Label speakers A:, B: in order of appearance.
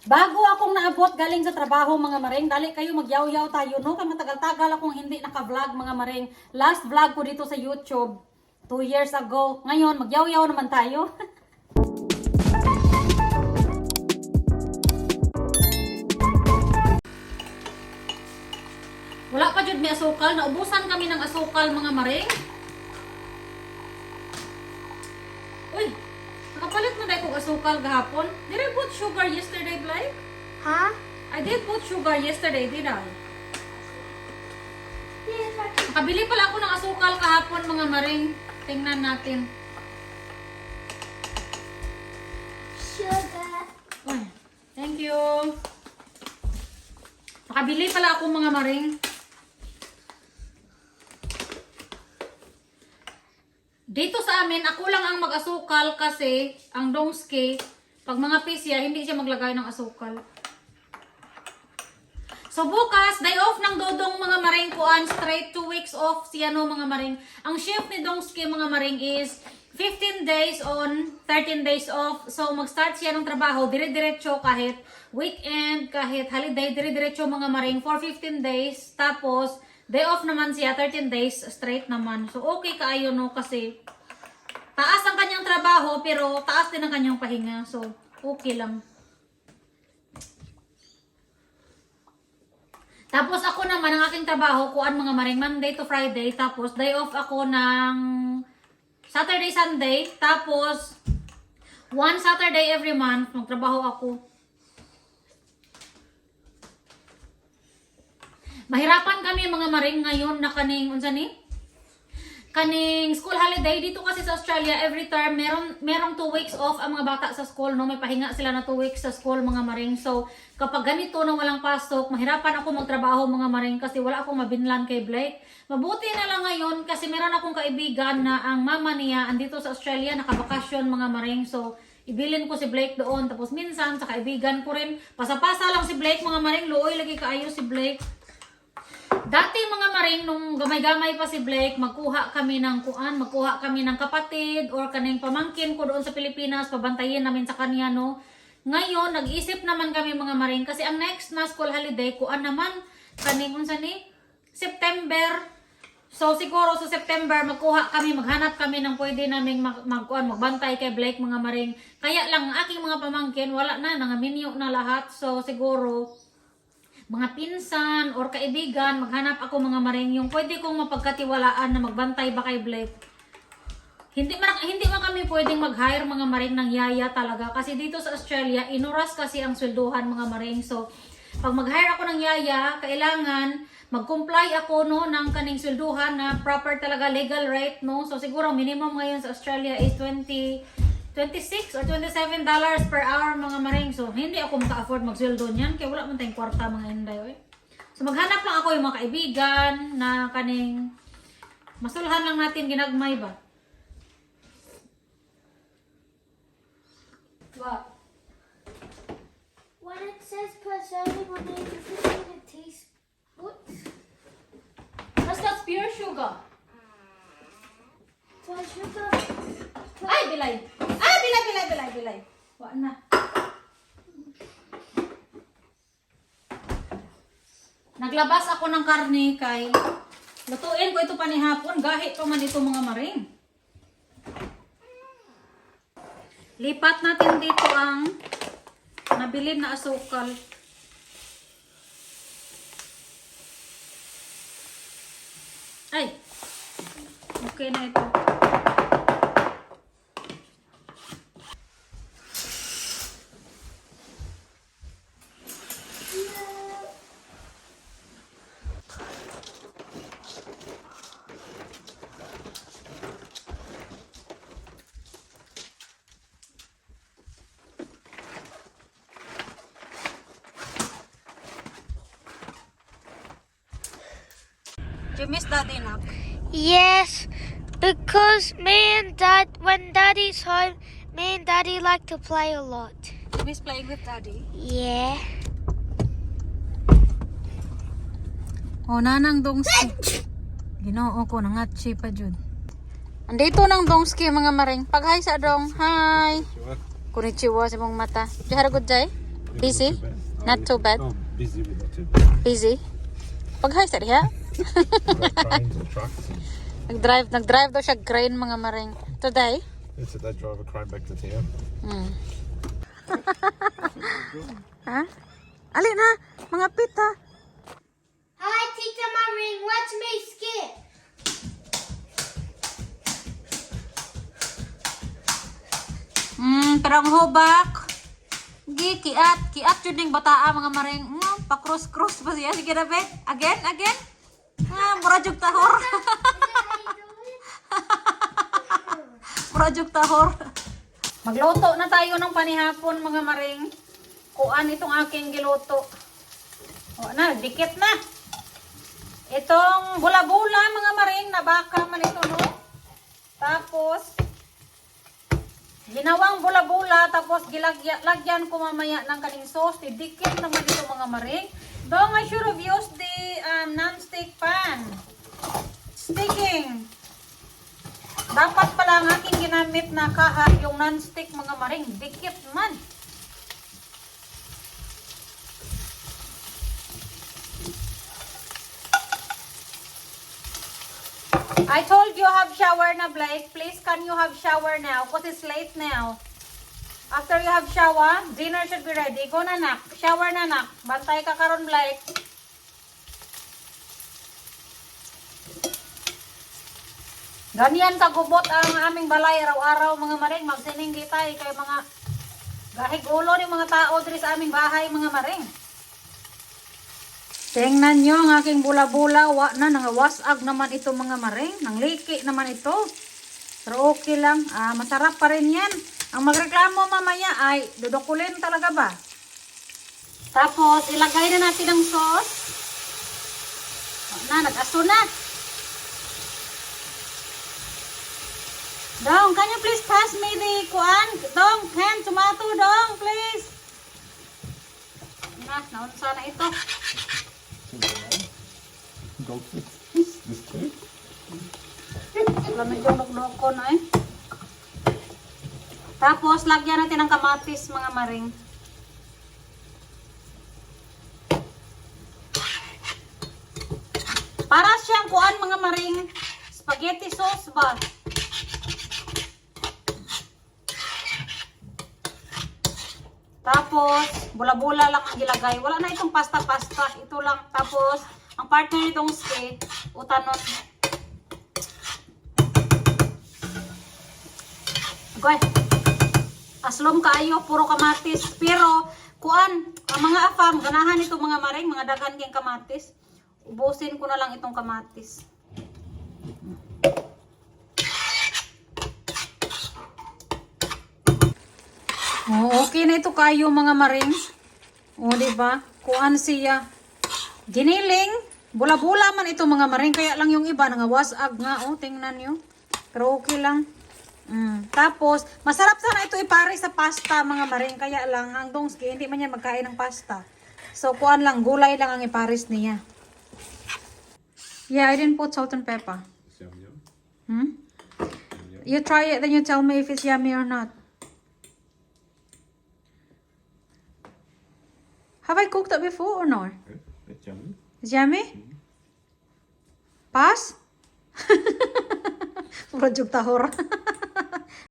A: Bago akong naabot galing sa trabaho mga maring, dali kayo magyaw-yaw tayo no, kay matagal-tagal akong hindi naka-vlog mga maring. Last vlog ko dito sa YouTube 2 years ago. Ngayon magyaw-yaw naman tayo. Wala pa jud may asukal, naubusan kami ng asukal mga maring. Uy, nakapalit na dahil kong asukal gahapon. Did I put sugar yesterday, Blake?
B: Huh?
A: I did put sugar yesterday, did I?
B: Yes, I can.
A: Nakabili pala ako ng asukal kahapon mga maring. Tingnan natin.
B: Sugar.
A: Uy, thank you. Nakabili pala ako mga maring. Dito sa amin, ako lang ang mag-asukal kasi ang Dongske, pag mga pisya, hindi siya maglagay ng asukal. So bukas, day off ng Dodong mga maring kuan, straight 2 weeks off siya no mga maring. Ang shift ni Dongske mga maring is 15 days on, 13 days off. So mag-start siya ng trabaho, dire-diretso kahit weekend, kahit holiday, dire-diretso mga maring for 15 days. Tapos, day off naman siya, 13 days straight naman. So okay kaayo no kasi taas ang kanyang trabaho pero taas din ang kanyang pahinga. So okay lang. Tapos ako naman, ang aking trabaho, kuan mga maring, Monday to Friday. Tapos day off ako ng Saturday, Sunday. Tapos, one Saturday every month, magtrabaho ako. Mahirapan kami mga maring ngayon na kaning, unsa ni? Kaning school holiday dito kasi sa Australia every term merong 2 weeks off ang mga bata sa school no, may pahinga sila na 2 weeks sa school mga maring. So kapag ganito na walang pasok, mahirapan ako magtrabaho mga maring kasi wala akong mabinlan kay Blake. Mabuti na lang ngayon kasi meron akong kaibigan na ang mama niya andito sa Australia, nakabakasyon mga maring. So ibilin ko si Blake doon, tapos minsan sa kaibigan ko rin pasapasa lang si Blake mga maring, luoy lagi kaayo si Blake. Dati mga maring, nung gamay-gamay pa si Blake, magkuha kami ng kuan, magkuha kami ng kapatid or kaning pamangkin ko doon sa Pilipinas, pabantayin namin sa kanya, no. Ngayon, nag-isip naman kami mga maring, kasi ang next na school holiday, kuan naman, kaning unsa ni? September. So, siguro sa September, magkuha kami, maghanap kami ng pwede naming magbantay kay Blake mga maring. Kaya lang, aking mga pamangkin, wala na, nangaminyo na lahat. So, siguro, mga pinsan or kaibigan, maghanap ako mga maring yung pwede kong mapagkatiwalaan na magbantay ba kay Blake. Hindi man kami pwedeng mag-hire mga maring ng yaya talaga kasi dito sa Australia, inuras kasi ang swelduhan mga maring. So, pag mag-hire ako ng yaya, kailangan mag-comply ako no ng kaning swelduhan na proper talaga legal rate no. So, siguro minimum ngayon sa Australia is 26 or 27 dollars per hour mga maring. So, hindi ako maka-afford mag-sweldo niyan. Kaya wala man tayong kwarta mga inday. So, maghanap lang ako yung mga kaibigan na kaning masulhan lang natin ginagmay ba?
B: What? When it says per serving on the inside, it tastes what?
A: That's pure sugar.
B: Per sugar.
A: Ay, bilay. Bilay. Wa na. Naglabas ako ng karne kay lutuin ko ito panihapon. Gahi pa man ito mga maring. Lipat natin dito ang nabili na asukal. Ay. Okay na ito. Do you miss Daddy now?
B: Yes, because when Daddy's home, me and Daddy like to play a lot.
A: You miss playing with Daddy?
B: Yeah.
A: O, nanang Dongski. Ginoo ko, nangatsi pa jud. Andito nang Dongski mga maring. Pag hi sa Dong. Hi. Konnichiwa sa mong mata. Jahara good day. Busy? Not too bad.
C: Oh, busy, but not too bad.
A: Busy? Pag-hi sa diha.
C: Like trains and trucks. And
A: Nag-drive daw siya crane mga maring. Today?
C: they said they'd drive a crane back to town.
A: Ha? Ali na, mga pita.
B: Hi, Tita Maring. Let's make skip.
A: Pero ang hubak. Kiat yun yung bataa mga maring. Pa-cross-cross pa siya. Sige na, bet. Again. Muradyog tahor. Muradyog tahor. Magluto na tayo ng panihapon mga maring. Kuan itong aking giluto. O na, dikit na. Itong bula-bula mga maring, nabaka man ito, no? Tapos, ginawang bula-bula, tapos lagyan ko mamaya ng kaning sauce. Didikit naman ito mga maring. Dong, I should have used the non-stick pan. Sticking. Dapat pala ang aking ginamit na kaha, yung non-stick mga maring. Dikit man. I told you have shower na, Blake. Please, can you have shower now? Because it's late now. After you have shower, dinner should be ready. Go na, nak. Shower na, nak. Bantay ka karon, Blake. Ganyan kagubot ang aming balay araw-araw, mga maring. Magsininggi tayo kay mga gahig ulo ni mga tao diri sa aming bahay, mga maring. Tingnan nyo ang aking bula-bula. Nangawasag naman ito mga maring. Nangliki naman ito. Pero okay lang. Masarap pa rin yan. Ang magreklamo mamaya ay dudukulin talaga ba? Tapos ilagay na natin ang sauce. Nag-aso na. Dong, can you please pass me the kuan? Dong, hand tomato, Dong, please. Naunsa na ito.
C: This too?
A: Wala medyo nuknukon eh. Tapos, lagyan natin ng kamatis, mga maring. Para siyang kuan, mga maring. Spaghetti sauce ba? Tapos, bula-bula lang ang ilagay. Wala na itong pasta-pasta. Ito lang. Tapos, ang partner nitong steak, utanos. Okay. Aslom kaayo, puro kamatis. Pero, kuan, ang mga afam, ganahan ito mga maring, mga daghan keng kamatis. Ubusin ko na lang itong kamatis. Oh, okay na ito kayo mga maring. Oh, di ba? Kuan siya. Giniling. Bula-bula man ito mga maring. Kaya lang yung iba nangawasag nga. Oh, tingnan nyo. Pero okay lang. Tapos, masarap sana ito ipare sa pasta mga maring. Kaya lang, ang dongski, hindi man yan magkain ng pasta. So, kuan lang. Gulay lang ang ipares niya. Yeah, I didn't put salt and pepper.
C: Yum, yum.
A: You try it, then you tell me if it's yummy or not. Have I cooked that before or no?
C: It's yummy.
A: Is yummy? Pass? Puro jug tahor.